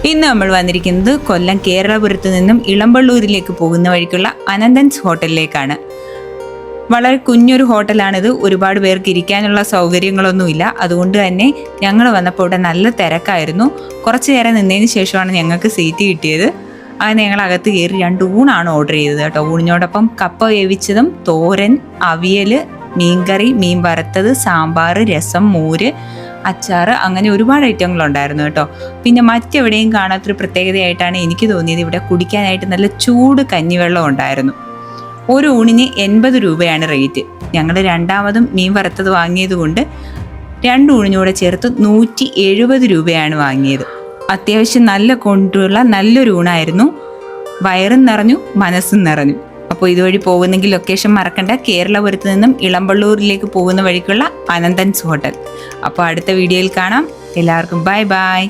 ഇന്ന് നമ്മൾ വന്നിരിക്കുന്നത് കൊല്ലം കേരളപുരത്ത് നിന്നും ഇളമ്പള്ളൂരിലേക്ക് പോകുന്ന വഴിക്കുള്ള അനന്തൻസ് ഹോട്ടലിലേക്കാണ്. വളരെ കുഞ്ഞൊരു ഹോട്ടലാണിത്. ഒരുപാട് പേർക്ക് ഇരിക്കാനുള്ള സൗകര്യങ്ങളൊന്നുമില്ല. അതുകൊണ്ട് തന്നെ ഞങ്ങൾ വന്നപ്പോൾ ഇവിടെ നല്ല തിരക്കായിരുന്നു. കുറച്ച് നേരം നിന്നതിന് ശേഷമാണ് ഞങ്ങൾക്ക് സീറ്റ് കിട്ടിയത്. അങ്ങനെ ഞങ്ങൾ അകത്ത് കയറി 2 ഊണാണ് ഓർഡർ ചെയ്തത് കേട്ടോ. ഊണിനോടൊപ്പം കപ്പ വേവിച്ചതും, തോരൻ, അവിയൽ, മീൻകറി, മീൻ വറുത്തത്, സാമ്പാർ, രസം, മോര്, അച്ചാറ്, അങ്ങനെ ഒരുപാട് ഐറ്റങ്ങളുണ്ടായിരുന്നു കേട്ടോ. പിന്നെ മറ്റെവിടെയും കാണാത്തൊരു പ്രത്യേകതയായിട്ടാണ് എനിക്ക് തോന്നിയത്, ഇവിടെ കുടിക്കാനായിട്ട് നല്ല ചൂട് കഞ്ഞിവെള്ളം ഉണ്ടായിരുന്നു. ഒരു ഊണിന് 80 രൂപയാണ് റേറ്റ്. ഞങ്ങൾ രണ്ടാമതും മീൻ വറുത്തത് വാങ്ങിയത് കൊണ്ട് 2 ഊണിനൂടെ ചേർത്ത് 170 രൂപയാണ് വാങ്ങിയത്. അത്യാവശ്യം നല്ല കൊണ്ടുള്ള നല്ലൊരു ഊണായിരുന്നു. വയറും നിറഞ്ഞു, മനസ്സും നിറഞ്ഞു. അപ്പോൾ ഇതുവഴി പോകുന്നെങ്കിൽ ലൊക്കേഷൻ മറക്കണ്ട. കേരളപുരത്ത് നിന്നും ഇളമ്പള്ളൂരിലേക്ക് പോകുന്ന വഴിക്കുള്ള അനന്തൻസ് ഹോട്ടൽ. അപ്പോൾ അടുത്ത വീഡിയോയിൽ കാണാം. എല്ലാവർക്കും ബൈ ബൈ.